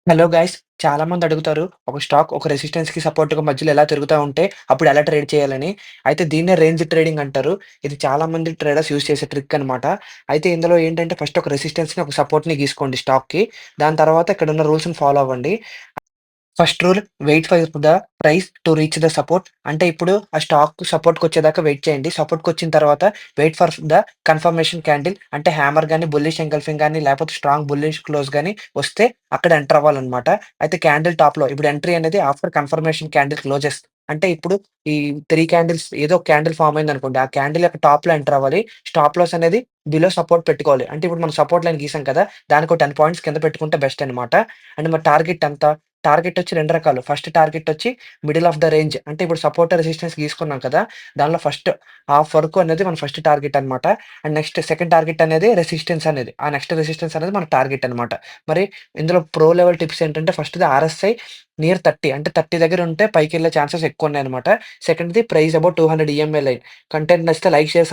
Hello guys! చాలామంది అడుగుతారు. ఒక స్టాక్ ఒక రెసిస్టెన్స్‌కి సపోర్ట్‌గా మధ్యలో ఎలా తిరుగుతా ఉంటే అప్పుడు ఎలా ట్రేడ్ చేయాలని. అయితే దీన్నే రేంజ్ ట్రేడింగ్ అంటారు. ఇది చాలామంది ట్రేడర్స్ యూజ్ చేసే ట్రిక్ అనమాట. అయితే ఇందులో ఏంటంటే ఫస్ట్ ఒక రెసిస్టెన్స్‌ని, ఒక సపోర్ట్‌ని గీసుకోండి స్టాక్‌కి. దాని తర్వాత ఇక్కడున్న రూల్స్‌ని ఫాలో అవ్వండి. First rule wait for the price to reach the support. అంటే ఇప్పుడు ఆ స్టాక్ సపోర్ట్‌కొచ్చేదాకా వెయిట్ చేయండి. సపోర్ట్‌కొచ్చిన తర్వాత wait for the confirmation candle అంటే హ్యామర్ గాని, బుల్లిష్ ఎంగల్ఫింగ్ గాని, లేకపోతే స్ట్రాంగ్ బుల్లిష్ క్లోజ్ గాని వస్తే అక్కడ ఎంటర్ అవ్వాలన్నమాట. అయితే క్యాండిల్ టాప్‌లో ఇప్పుడు ఎంట్రీ అనేది ఆఫ్టర్ కన్ఫర్మేషన్ క్యాండిల్ క్లోజెస్. అంటే ఇప్పుడు ఈ 3 క్యాండిల్స్ ఏదో ఒక క్యాండిల్ ఫార్మ్ అయిందనుకోండి. ఆ క్యాండిల్ యొక్క టాప్‌లో ఎంటర్ అవ్వాలి. స్టాప్ లాస్ అనేది బిలో సపోర్ట్ పెట్టుకోవాలి. అంటే ఇప్పుడు మనం సపోర్ట్ లైన్ గీసాం కదా! దానికో 10 పాయింట్స్ కింద పెట్టుకుంటే బెస్ట్ అనమాట. అండ్ మరి టార్గెట్ ఎంత? టార్గెట్ వచ్చి 2 రకాలు. ఫస్ట్ టార్గెట్ వచ్చి మిడిల్ ఆఫ్ ద రేంజ్. అంటే ఇప్పుడు సపోర్ట్, రెసిస్టెన్స్ గీసుకున్నాం కదా! దానిలో ఫస్ట్ హాఫ్ వరకు అనేది మన ఫస్ట్ టార్గెట్ అనమాట. అండ్ నెక్స్ట్ సెకండ్ టార్గెట్ అనేది రెసిస్టెన్స్ అనేది. ఆ నెక్స్ట్ రెసిస్టెన్స్ అనేది మన టార్గెట్ అనమాట. మరి ఇందులో ప్రో లెవెల్ టిప్స్ ఏంటంటే ఫస్ట్‌ది ఆర్ఎస్ఐ నియర్ 30 అంటే 30 దగ్గర ఉంటే పైకెళ్ళే ఛాన్సెస్ ఎక్కువున్నాయన్నమాట. సెకండ్‌ది price about 200 EMI line. Content నచ్చితే లైక్, షేర్,